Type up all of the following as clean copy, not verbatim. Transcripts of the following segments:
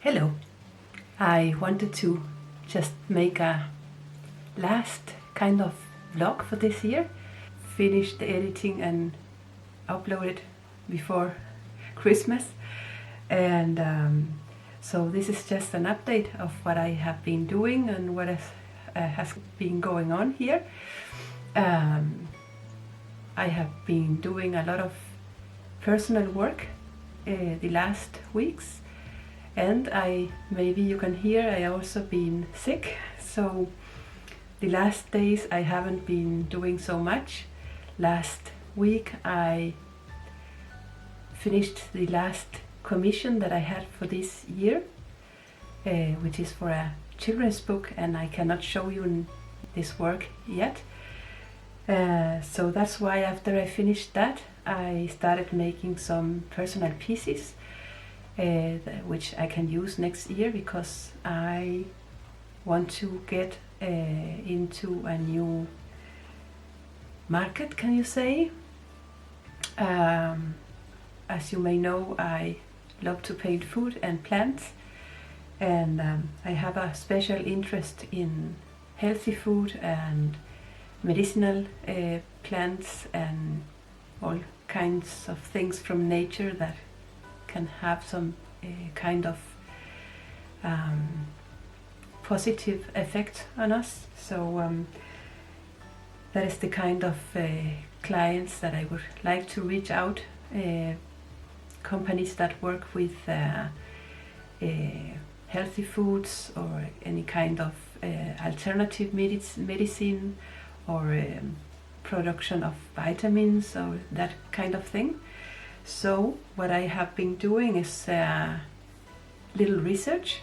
Hello. I wanted to just make a last kind of vlog for this year. Finish the editing and upload it before Christmas. And so this is just an update of what I have been doing and what has been going on here. I have been doing a lot of personal work the last weeks, and maybe you can hear I also been sick, so the last days I haven't been doing so much. Last week I finished the last commission that I had for this year, which is for a children's book, and I cannot show you this work yet. So that's why after I finished that, I started making some personal pieces which I can use next year, because I want to get into a new market, can you say. As you may know, I love to paint food and plants, and I have a special interest in healthy food and medicinal plants and all kinds of things from nature that can have some kind of positive effect on us. So that is the kind of clients that I would like to reach out, companies that work with healthy foods or any kind of alternative medicine or production of vitamins or that kind of thing. So what I have been doing is little research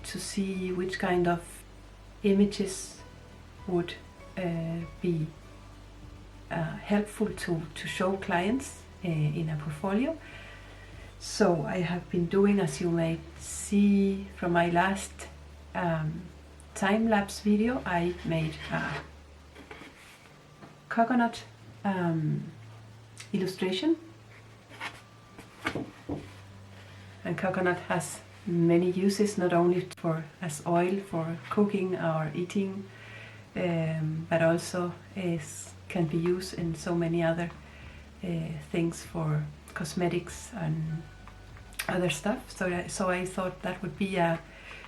to see which kind of images would be helpful to show clients in a portfolio. So I have been doing, as you may see from my last time-lapse video, I made a coconut illustration. And coconut has many uses, not only as oil for cooking or eating, but also can be used in so many other things for cosmetics and other stuff. So I thought that would be a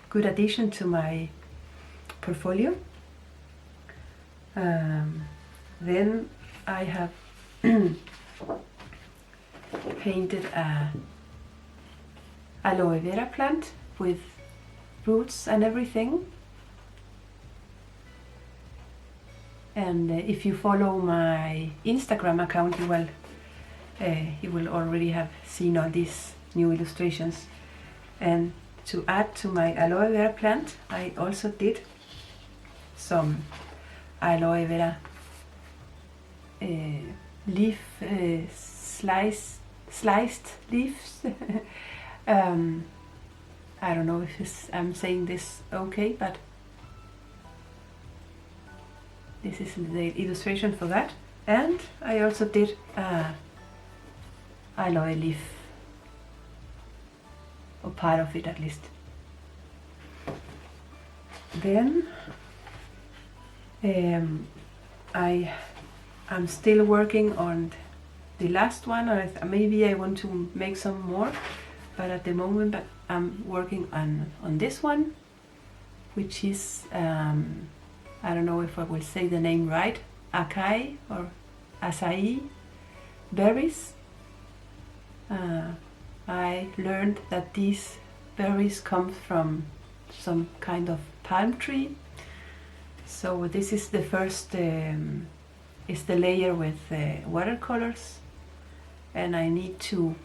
good addition to my portfolio. Then I have painted a Aloe Vera plant with roots and everything. And if you follow my Instagram account, you will already have seen all these new illustrations. And to add to my Aloe Vera plant, I also did some Aloe Vera leaf sliced leaves. I don't know if I'm saying this okay, but this is the illustration for that. And I also did aloe leaf, or part of it at least. Then I'm still working on the last one, or maybe I want to make some more, but at the moment I'm working on this one, which is I don't know if I will say the name right, Acai or Acai berries. I learned that these berries come from some kind of palm tree. So this is the first, is the layer with watercolors, and I need to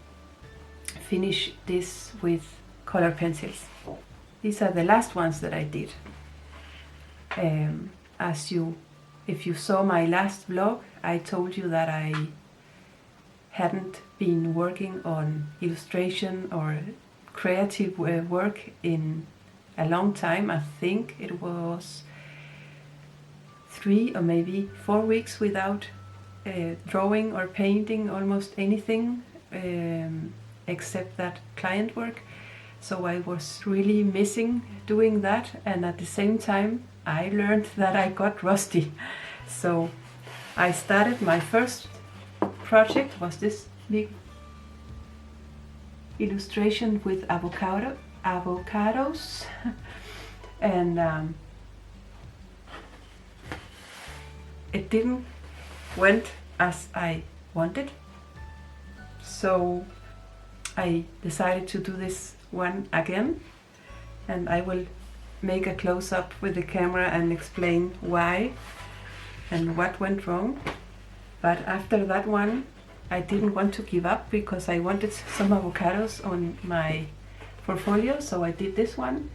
finish this with color pencils. These are the last ones that I did. If you saw my last vlog, I told you that I hadn't been working on illustration or creative work in a long time. I think it was 3 or maybe 4 weeks without drawing or painting almost anything except that client work. So I was really missing doing that, and at the same time I learned that I got rusty. So I started, my first project was this big illustration with avocados and it didn't went as I wanted, so I decided to do this one again, and I will make a close-up with the camera and explain why and what went wrong. But after that one I didn't want to give up because I wanted some avocados on my portfolio, so I did this one,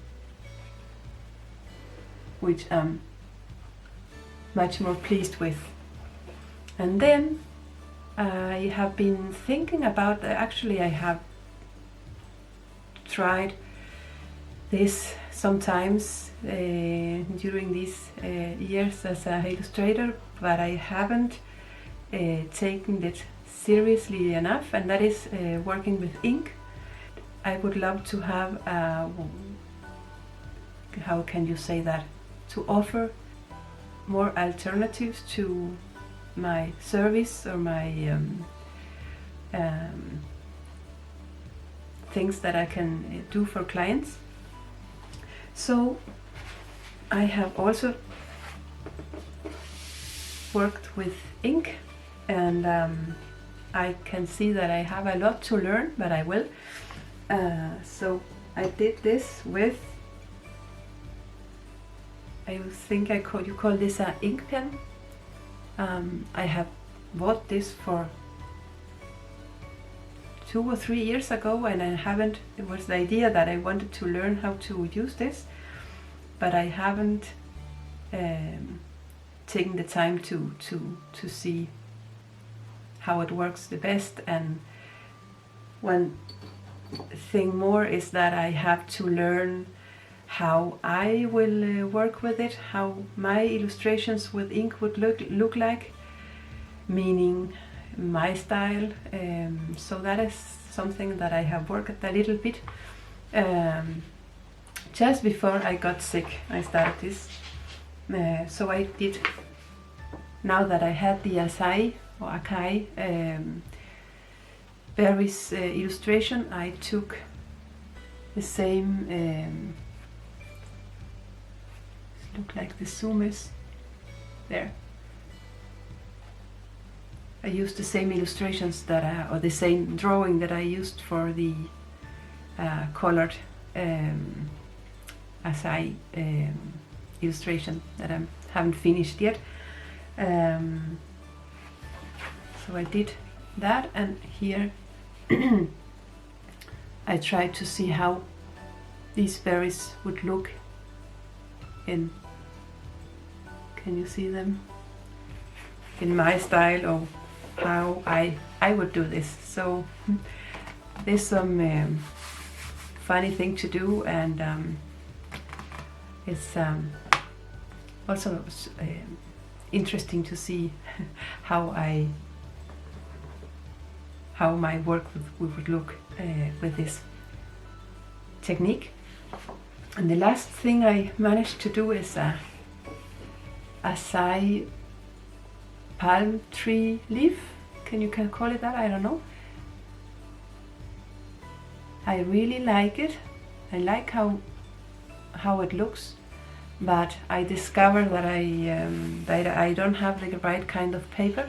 which I'm much more pleased with. And then I have been thinking about, actually I have tried this sometimes during these years as an illustrator, but I haven't taken it seriously enough, and that is working with ink. I would love to have, how can you say that, to offer more alternatives to my service or my things that I can do for clients. So I have also worked with ink, and I can see that I have a lot to learn, but I will. So I did this with, I think you call this an ink pen. I have bought this for 2 or 3 years ago, and I haven't, it was the idea that I wanted to learn how to use this, but I haven't taken the time to see how it works the best. And one thing more is that I have to learn how I will work with it, how my illustrations with ink would look like, meaning my style. So that is something that I have worked a little bit. Just before I got sick, I started this. So I did, now that I had the Acai or Acai berries illustration, I took the same, look like the zoom is there. I used the same illustrations that or the same drawing that I used for the colored Acai illustration that I haven't finished yet. So I did that, and here I tried to see how these berries would look in, can you see them, in my style, or how I would do this. So there's some funny thing to do, and it's also interesting to see how my work would look with this technique. And the last thing I managed to do is a Acai palm tree leaf. Can you call it that? I don't know. I really like it. I like how it looks, but I discovered that I don't have the right kind of paper.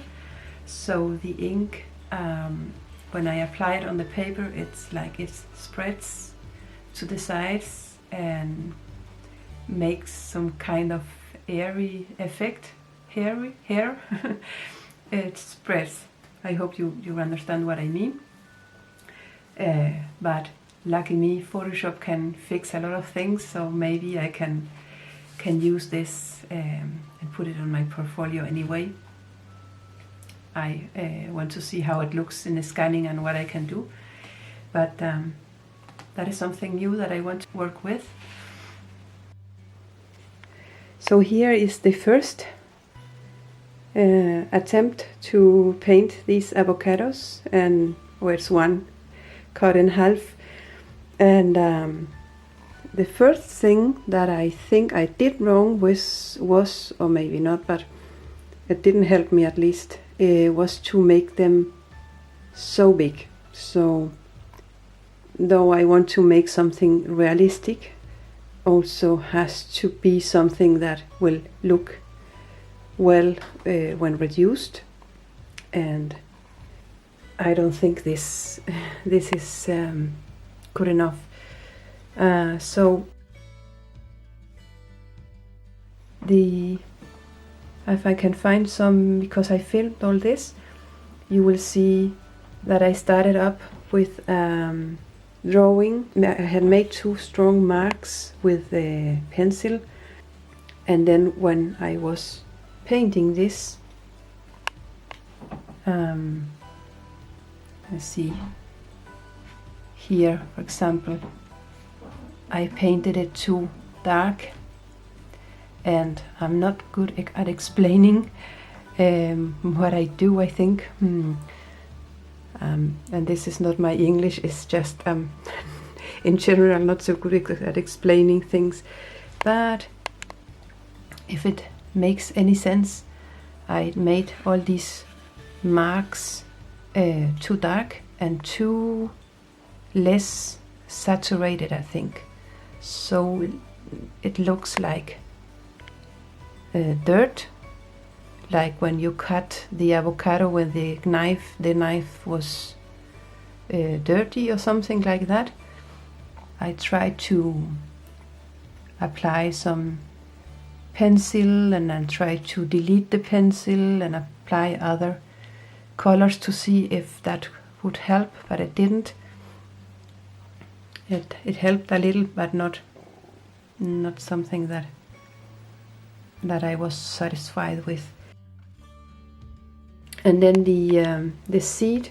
So the ink, when I apply it on the paper, it's like it spreads to the sides and makes some kind of airy effect. Hair it spreads. I hope you understand what I mean. But lucky me, Photoshop can fix a lot of things, so maybe I can use this and put it on my portfolio anyway. I want to see how it looks in the scanning and what I can do, but that is something new that I want to work with. So here is the first attempt to paint these avocados, and where it's one cut in half. And the first thing that I think I did wrong was, or maybe not, but it didn't help me at least, was to make them so big. So though I want to make something realistic, also has to be something that will look well when reduced. And I don't think this is good enough. So if I can find some, because I filmed all this, you will see that I started up with drawing. I had made 2 strong marks with a pencil, and then when I was painting this, let's see, here for example, I painted it too dark, and I'm not good at explaining what I do, I think. And this is not my English, it's just in general not so good at explaining things. But if it makes any sense, I made all these marks too dark and too less saturated, I think. So it looks like dirt, like when you cut the avocado with the knife was dirty or something like that. I tried to apply some pencil and then try to delete the pencil and apply other colors to see if that would help, but it didn't. It helped a little, but not something that I was satisfied with. And then the seed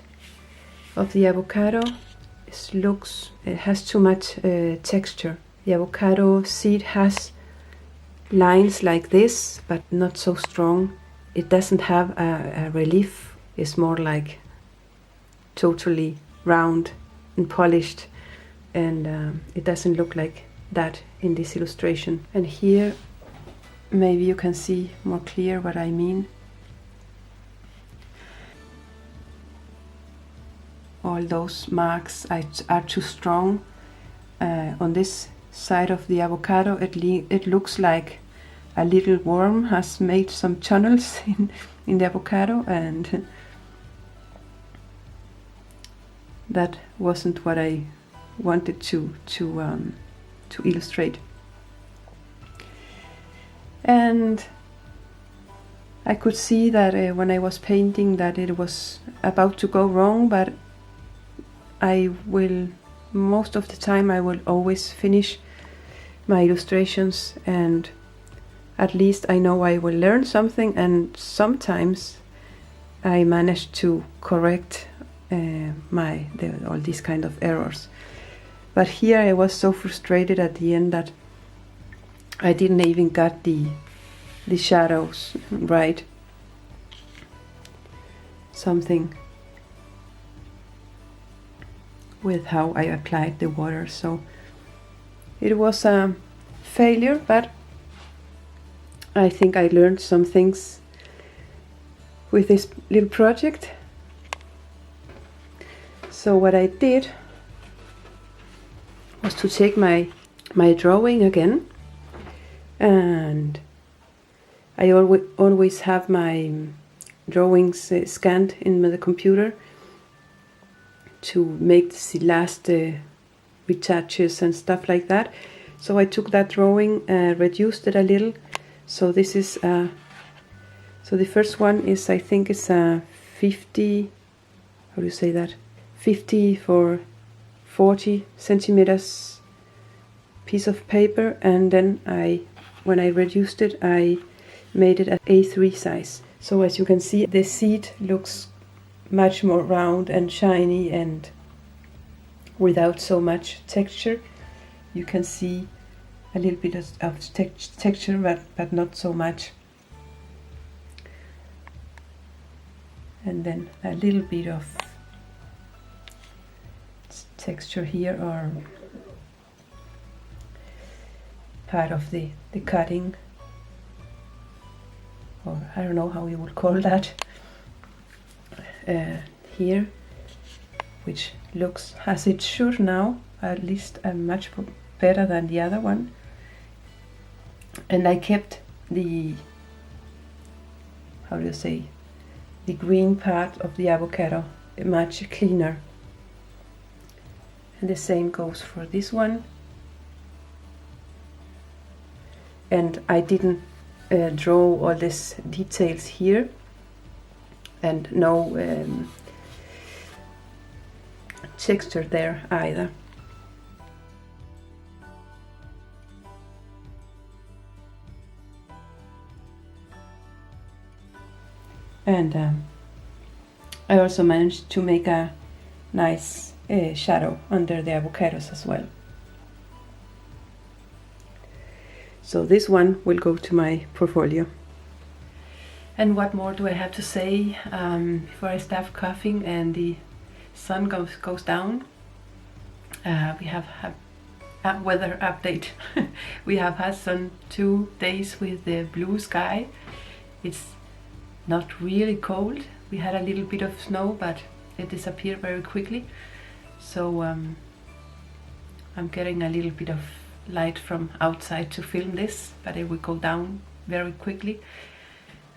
of the avocado it has too much texture. The avocado seed has lines like this, but not so strong. It doesn't have a relief. It's more like totally round and polished, and it doesn't look like that in this illustration. And here maybe you can see more clear what I mean. All those marks are too strong. On this side of the avocado, it looks like a little worm has made some tunnels in the avocado, and that wasn't what I wanted to illustrate. And I could see that when I was painting that it was about to go wrong, but most of the time I will always finish my illustrations, and at least I know I will learn something, and sometimes I manage to correct all these kind of errors. But here I was so frustrated at the end that I didn't even got the shadows right. Something with how I applied the water, so it was a failure, but I think I learned some things with this little project. So what I did was to take my drawing again, and I always have my drawings scanned in the computer to make the last retouches and stuff like that. So I took that drawing, reduced it a little. So this is so the first one is, I think it's a 50, how do you say that, 50 for 40 centimeters piece of paper, and then when I reduced it, I made it at A3 size. So as you can see, the seed looks much more round and shiny and without so much texture. You can see a little bit of texture, but not so much. And then a little bit of texture here, or part of the cutting, or I don't know how you would call that, here, which looks as it should now, at least much better than the other one. And I kept the, how do you say, the green part of the avocado much cleaner. And the same goes for this one. And I didn't draw all these details here, and no texture there either. And I also managed to make a nice shadow under the avocados as well. So this one will go to my portfolio. And what more do I have to say before I start coughing and the sun goes down? We have a weather update. We have had some 2 days with the blue sky. It's not really cold. We had a little bit of snow, but it disappeared very quickly. So I'm getting a little bit of light from outside to film this, but it will go down very quickly.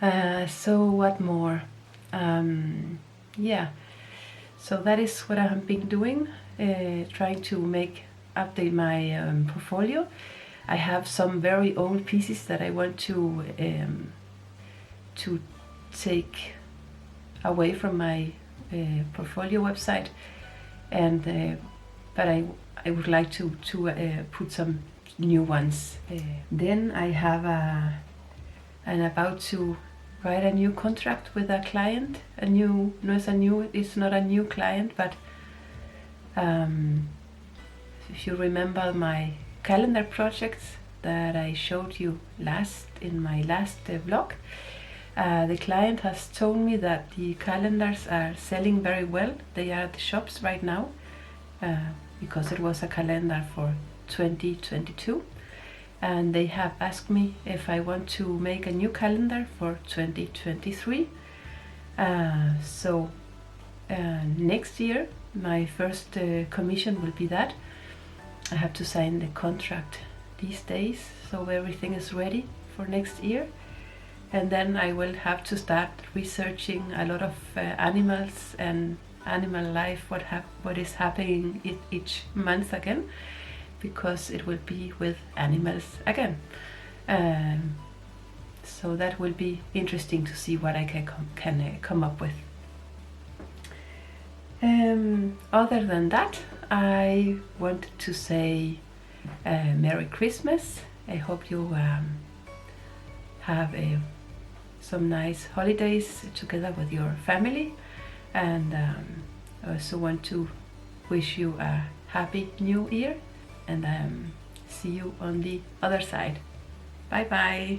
So what more? Yeah, so that is what I have been doing, trying to update my portfolio. I have some very old pieces that I want to take away from my portfolio website, and but I would like to put some new ones. Then I have I'm about to write a new contract with a client. It's not a new client, but if you remember my calendar projects that I showed you in my last vlog, the client has told me that the calendars are selling very well. They are at the shops right now, because it was a calendar for 2022, and they have asked me if I want to make a new calendar for 2023. So next year my first commission will be that. I have to sign the contract these days, so everything is ready for next year. And then I will have to start researching a lot of animals and animal life, what is happening each month again, because it will be with animals again. So that will be interesting to see what I can come up with. Other than that, I want to say Merry Christmas. I hope you have some nice holidays together with your family, and I also want to wish you a happy new year, and see you on the other side. Bye bye.